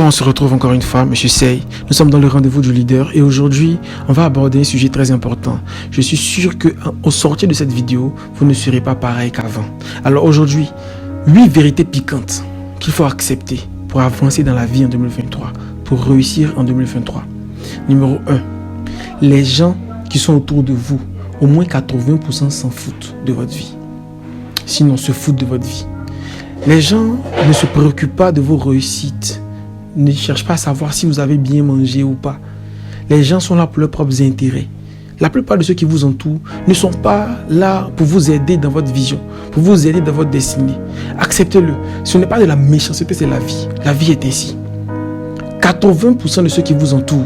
On se retrouve encore une fois, Monsieur Sey. Nous sommes dans le rendez-vous du leader et aujourd'hui, on va aborder un sujet très important. Je suis sûr qu'au sortir de cette vidéo, vous ne serez pas pareil qu'avant. Alors aujourd'hui, 8 vérités piquantes qu'il faut accepter pour avancer dans la vie en 2023, pour réussir en 2023. Numéro 1. Les gens qui sont autour de vous, au moins 80% s'en foutent de votre vie. Sinon, se foutent de votre vie. Les gens ne se préoccupent pas de vos réussites. Ne cherchent pas à savoir si vous avez bien mangé ou pas. Les gens sont là pour leurs propres intérêts. La plupart de ceux qui vous entourent ne sont pas là pour vous aider dans votre vision, pour vous aider dans votre destinée. Acceptez-le. Ce n'est pas de la méchanceté, c'est la vie. La vie est ainsi. 80% de ceux qui vous entourent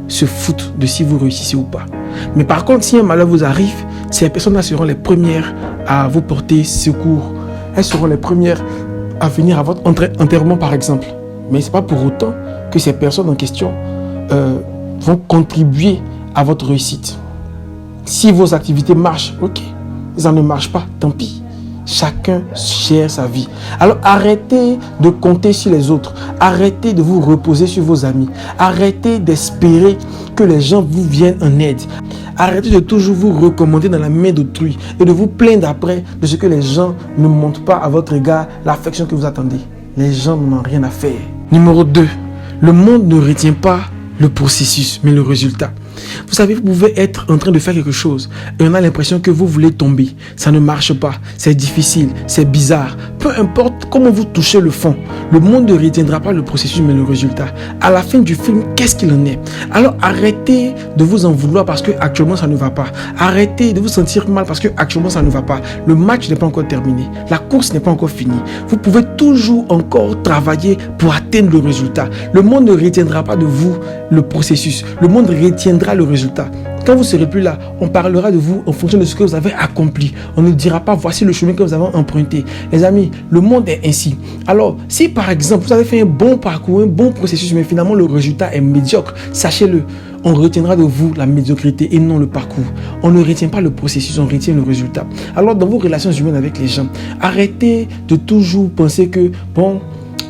se foutent de si vous réussissez ou pas. Mais par contre, si un malheur vous arrive, ces personnes-là seront les premières à vous porter secours. Elles seront les premières à venir à votre enterrement, par exemple. Mais ce n'est pas pour autant que ces personnes en question vont contribuer à votre réussite. Si vos activités marchent, ok. Si ça ne marche pas, tant pis. Chacun gère sa vie. Alors arrêtez de compter sur les autres. Arrêtez de vous reposer sur vos amis. Arrêtez d'espérer que les gens vous viennent en aide. Arrêtez de toujours vous recommander dans la main d'autrui et de vous plaindre après de ce que les gens ne montrent pas à votre égard l'affection que vous attendez. Les gens n'en ont rien à faire. Numéro 2. Le monde ne retient pas le processus, mais le résultat. Vous savez, vous pouvez être en train de faire quelque chose et on a l'impression que vous voulez tomber. Ça ne marche pas, c'est difficile, c'est bizarre. Peu importe comment vous touchez le fond, le monde ne retiendra pas le processus, mais le résultat. À la fin du film, qu'est-ce qu'il en est? Alors arrêtez de vous en vouloir parce que actuellement ça ne va pas. Arrêtez de vous sentir mal parce que actuellement ça ne va pas. Le match n'est pas encore terminé. La course n'est pas encore finie. Vous pouvez toujours encore travailler pour atteindre le résultat. Le monde ne retiendra pas de vous le processus. Le monde retiendra le résultat. Quand vous ne serez plus là, on parlera de vous en fonction de ce que vous avez accompli. On ne dira pas voici le chemin que vous avez emprunté. Les amis, le monde est ainsi. Alors, si par exemple vous avez fait un bon parcours, un bon processus, mais finalement le résultat est médiocre, sachez-le, on retiendra de vous la médiocrité et non le parcours. On ne retient pas le processus, on retient le résultat. Alors, dans vos relations humaines avec les gens, arrêtez de toujours penser que, bon,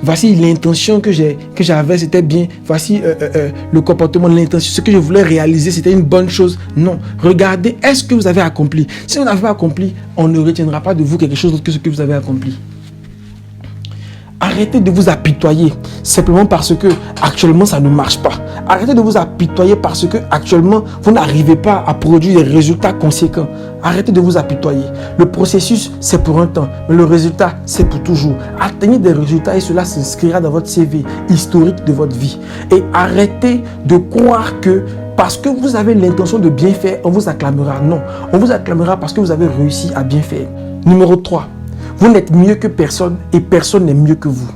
voici l'intention que j'avais, c'était bien. Voici le comportement, l'intention, ce que je voulais réaliser, c'était une bonne chose. Non, regardez, est-ce que vous avez accompli? Si vous n'avez pas accompli, on ne retiendra pas de vous quelque chose d'autre que ce que vous avez accompli. Arrêtez de vous apitoyer simplement parce que actuellement ça ne marche pas. Arrêtez de vous apitoyer parce que actuellement vous n'arrivez pas à produire des résultats conséquents. Arrêtez de vous apitoyer. Le processus c'est pour un temps, mais le résultat c'est pour toujours. Atteignez des résultats et cela s'inscrira dans votre CV historique de votre vie. Et arrêtez de croire que parce que vous avez l'intention de bien faire, on vous acclamera. Non, on vous acclamera parce que vous avez réussi à bien faire. Numéro 3. Vous n'êtes mieux que personne et personne n'est mieux que vous.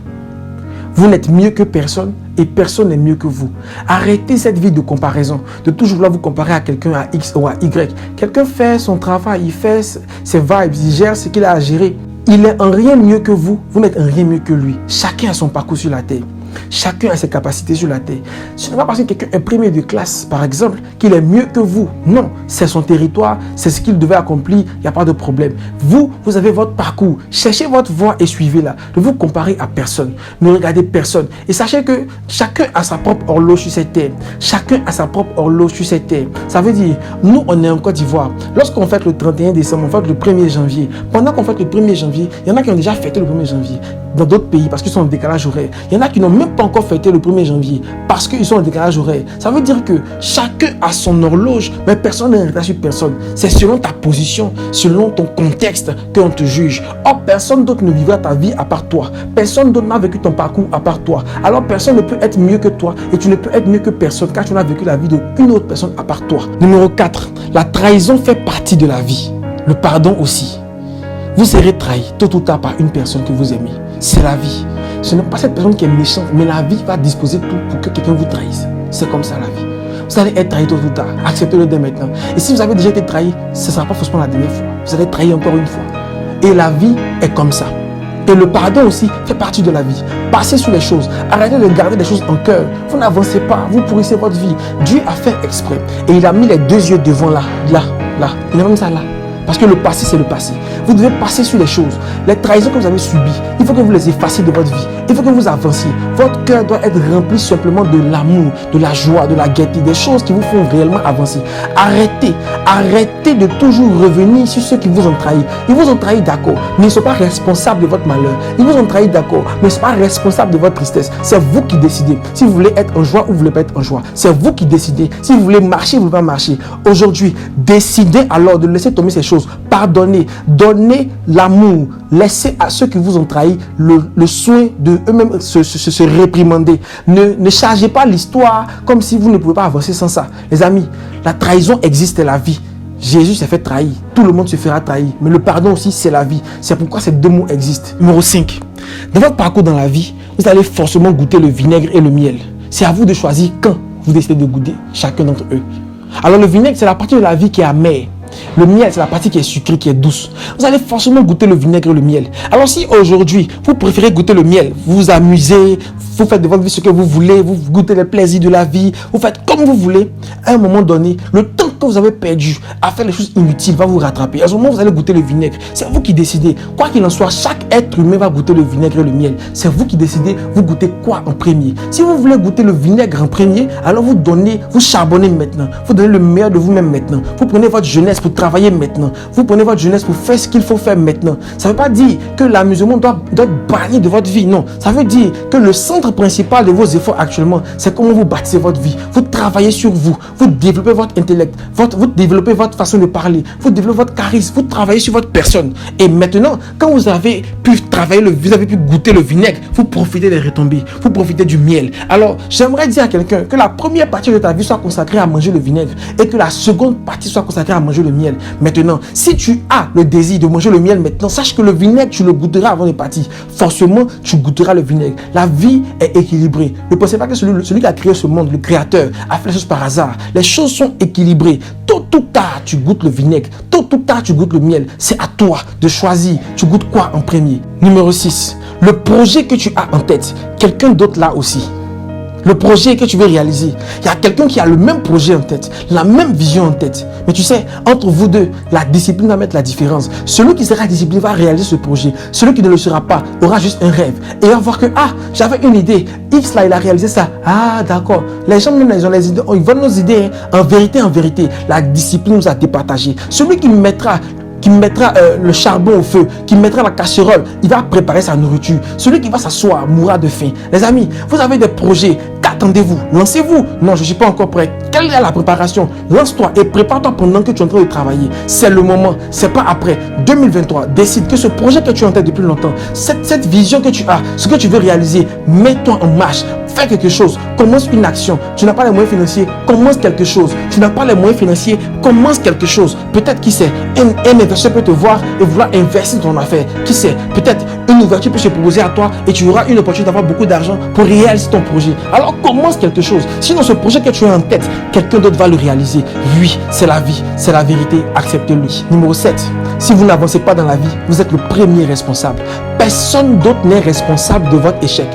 Vous n'êtes mieux que personne et personne n'est mieux que vous. Arrêtez cette vie de comparaison, de toujours vouloir vous comparer à quelqu'un, à X ou à Y. Quelqu'un fait son travail, il fait ses vibes, il gère ce qu'il a à gérer. Il n'est en rien mieux que vous, vous n'êtes en rien mieux que lui. Chacun a son parcours sur la terre. Chacun a ses capacités sur la terre. Ce n'est pas parce que quelqu'un est premier de classe, par exemple, qu'il est mieux que vous. Non, c'est son territoire, c'est ce qu'il devait accomplir, il n'y a pas de problème. Vous avez votre parcours. Cherchez votre voie et suivez-la. Ne vous comparez à personne. Ne regardez personne. Et sachez que chacun a sa propre horloge sur cette terre. Chacun a sa propre horloge sur cette terre. Ça veut dire, nous, on est en Côte d'Ivoire. Lorsqu'on fête le 31 décembre, on fête le 1er janvier. Pendant qu'on fête le 1er janvier, il y en a qui ont déjà fêté le 1er janvier dans d'autres pays parce qu'ils sont en décalage horaire. Il y en a qui n'ont même pas encore fêté le 1er janvier parce qu'ils sont en décalage horaire. Ça veut dire que chacun a son horloge, mais personne n'est en retard sur personne. C'est selon ta position, selon ton contexte qu'on te juge. Or, personne d'autre ne vivra ta vie à part toi. Personne d'autre n'a vécu ton parcours à part toi. Alors, personne ne peut être mieux que toi et tu ne peux être mieux que personne car tu n'as vécu la vie d'aucune autre personne à part toi. Numéro 4. La trahison fait partie de la vie. Le pardon aussi. Vous serez trahi tôt ou tard par une personne que vous aimez. C'est la vie. Ce n'est pas cette personne qui est méchante, mais la vie va disposer tout pour que quelqu'un vous trahisse. C'est comme ça la vie. Vous allez être trahi tôt ou tard. Acceptez-le dès maintenant. Et si vous avez déjà été trahi, ce ne sera pas forcément la dernière fois. Vous allez être trahi encore une fois. Et la vie est comme ça. Et le pardon aussi fait partie de la vie. Passez sur les choses. Arrêtez de garder des choses en cœur. Vous n'avancez pas. Vous pourrissez votre vie. Dieu a fait exprès. Et il a mis les deux yeux devant là. Il a mis ça là. Parce que le passé, c'est le passé. Vous devez passer sur les choses. Les trahisons que vous avez subies, il faut que vous les effaciez de votre vie. Il faut que vous avanciez. Votre cœur doit être rempli simplement de l'amour, de la joie, de la gaieté, des choses qui vous font réellement avancer. Arrêtez de toujours revenir sur ceux qui vous ont trahi. Ils vous ont trahi, d'accord, mais ils ne sont pas responsables de votre malheur. Ils vous ont trahi, d'accord, mais ils ne sont pas responsables de votre tristesse. C'est vous qui décidez si vous voulez être en joie ou vous ne voulez pas être en joie. C'est vous qui décidez si vous voulez marcher ou vous ne voulez pas marcher. Aujourd'hui, décidez alors de laisser tomber ces choses. Pardonnez, donnez l'amour. Laissez à ceux qui vous ont trahi le soin de eux-mêmes se réprimander. Ne chargez pas l'histoire comme si vous ne pouvez pas avancer sans ça. Les amis, la trahison existe, c'est la vie. Jésus s'est fait trahir. Tout le monde se fera trahir. Mais le pardon aussi, c'est la vie. C'est pourquoi ces deux mots existent. Numéro 5. Dans votre parcours dans la vie, vous allez forcément goûter le vinaigre et le miel. C'est à vous de choisir quand vous décidez de goûter chacun d'entre eux. Alors le vinaigre, c'est la partie de la vie qui est amère. Le miel, c'est la partie qui est sucrée, qui est douce. Vous allez forcément goûter le vinaigre et le miel. Alors si aujourd'hui, vous préférez goûter le miel, vous vous amusez, vous faites de votre vie ce que vous voulez, vous goûtez les plaisirs de la vie, vous faites comme vous voulez, à un moment donné, le temps que vous avez perdu à faire les choses inutiles va vous rattraper. À ce moment, vous allez goûter le vinaigre. C'est vous qui décidez. Quoi qu'il en soit, chaque être humain va goûter le vinaigre et le miel. C'est vous qui décidez, vous goûtez quoi en premier. Si vous voulez goûter le vinaigre en premier, alors vous charbonnez maintenant. Vous donnez le meilleur de vous-même maintenant. Vous prenez votre jeunesse pour travailler maintenant. Vous prenez votre jeunesse pour faire ce qu'il faut faire maintenant. Ça ne veut pas dire que l'amusement doit être banni de votre vie. Non. Ça veut dire que le centre principal de vos efforts actuellement, c'est comment vous bâtissez votre vie. Vous travaillez sur vous. Vous développez votre intellect. Vous développez votre façon de parler. Vous développez votre charisme. Vous travaillez sur votre personne. Et maintenant, quand vous avez pu travailler, vous avez pu goûter le vinaigre, vous profitez des retombées. Vous profitez du miel. Alors, j'aimerais dire à quelqu'un que la première partie de ta vie soit consacrée à manger le vinaigre et que la seconde partie soit consacrée à manger le miel. Maintenant, si tu as le désir de manger le miel maintenant, sache que le vinaigre, tu le goûteras avant de partir. Forcément, tu goûteras le vinaigre. La vie est équilibrée. Ne pensez pas que celui qui a créé ce monde, le créateur, a fait les choses par hasard. Les choses sont équilibrées. Tôt ou tard, tu goûtes le vinaigre. Tôt ou tard, tu goûtes le miel. C'est à toi de choisir. Tu goûtes quoi en premier? Numéro 6. Le projet que tu as en tête, quelqu'un d'autre l'a aussi. Le projet que tu veux réaliser, il y a quelqu'un qui a le même projet en tête, la même vision en tête. Mais tu sais, entre vous deux, la discipline va mettre la différence. Celui qui sera discipliné va réaliser ce projet. Celui qui ne le sera pas aura juste un rêve. Et va voir que, j'avais une idée. X là, il a réalisé ça. D'accord. Les gens, même, ils ont les idées. Ils vendent nos idées. En vérité, la discipline nous a départagé. Celui qui mettra le charbon au feu, qui mettra la casserole, il va préparer sa nourriture. Celui qui va s'asseoir mourra de faim. Les amis, vous avez des projets, qu'attendez-vous? Lancez-vous. Non, je ne suis pas encore prêt. Quelle est la préparation? Lance-toi et prépare-toi pendant que tu es en train de travailler. C'est le moment, c'est pas après. 2023, décide que ce projet que tu as en tête depuis longtemps, cette vision que tu as, ce que tu veux réaliser, mets-toi en marche. Fais quelque chose, commence une action. Tu n'as pas les moyens financiers, commence quelque chose. Tu n'as pas les moyens financiers, commence quelque chose. Peut-être, qui sait, un investisseur peut te voir et vouloir investir dans ton affaire. Qui sait, peut-être une ouverture peut se proposer à toi et tu auras une opportunité d'avoir beaucoup d'argent pour réaliser ton projet. Alors commence quelque chose. Sinon, ce projet que tu as en tête, quelqu'un d'autre va le réaliser. Oui, c'est la vie, c'est la vérité, acceptez-le. Numéro 7. Si vous n'avancez pas dans la vie, vous êtes le premier responsable. Personne d'autre n'est responsable de votre échec.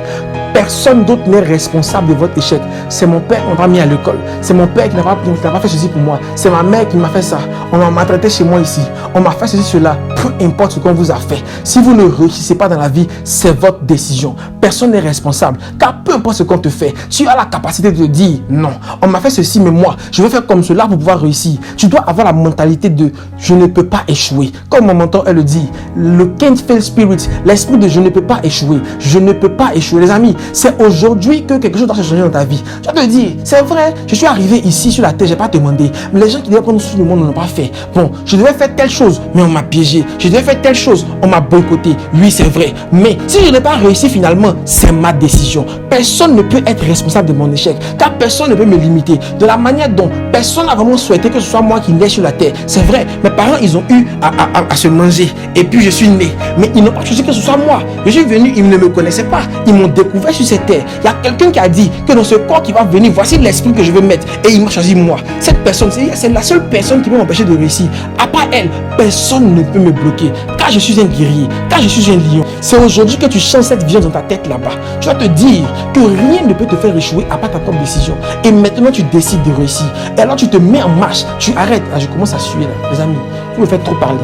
Personne d'autre n'est responsable de votre échec. C'est mon père qui m'a pas mis à l'école. C'est mon père qui n'a pas fait ceci pour moi. C'est ma mère qui m'a fait ça. On m'a maltraité chez moi ici. On m'a fait ceci, cela. Peu importe ce qu'on vous a fait. Si vous ne réussissez pas dans la vie, c'est votre décision. Personne n'est responsable. Car peu importe ce qu'on te fait, tu as la capacité de dire non. On m'a fait ceci, mais moi, je vais faire comme cela pour pouvoir réussir. Tu dois avoir la mentalité de je ne peux pas échouer. Comme mon mentor, elle le dit. Le can't fail spirit. L'esprit de je ne peux pas échouer. Je ne peux pas échouer. Les amis, c'est aujourd'hui que quelque chose doit se changer dans ta vie. Tu vas te dire, c'est vrai, je suis arrivé ici sur la terre, je n'ai pas demandé. Mais les gens qui devaient prendre sur le monde ne l'ont pas fait. Bon, je devais faire telle chose, mais on m'a piégé. Je devais faire telle chose, on m'a boycotté. Oui, c'est vrai. Mais si je n'ai pas réussi finalement, c'est ma décision. Personne ne peut être responsable de mon échec. Car personne ne peut me limiter. De la manière dont personne n'a vraiment souhaité que ce soit moi qui naisse sur la terre. C'est vrai, mes parents, ils ont eu à se manger. Et puis je suis né. Mais ils n'ont pas choisi que ce soit moi. Je suis venu, ils ne me connaissaient pas. Ils m'ont découvert sur cette terre. Il y a quelqu'un qui a dit que dans ce corps qui va venir, voici l'esprit que je veux mettre. Et il m'a choisi moi. Cette personne, c'est la seule personne qui peut m'empêcher de réussir. À part elle, personne ne peut me bloquer. Car je suis un guerrier. Car je suis un lion. C'est aujourd'hui que tu changes cette vision dans ta tête là-bas. Tu vas te dire que rien ne peut te faire échouer à part ta propre décision. Et maintenant, tu décides de réussir. Et alors, tu te mets en marche. Tu arrêtes. Là, je commence à suer là. Les amis, Vous me faites trop parler.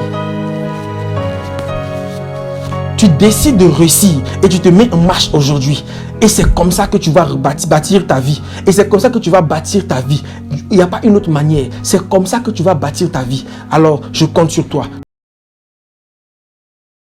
Tu décides de réussir et tu te mets en marche aujourd'hui. Et c'est comme ça que tu vas bâtir ta vie. Et c'est comme ça que tu vas bâtir ta vie. Il n'y a pas une autre manière. C'est comme ça que tu vas bâtir ta vie. Alors, je compte sur toi.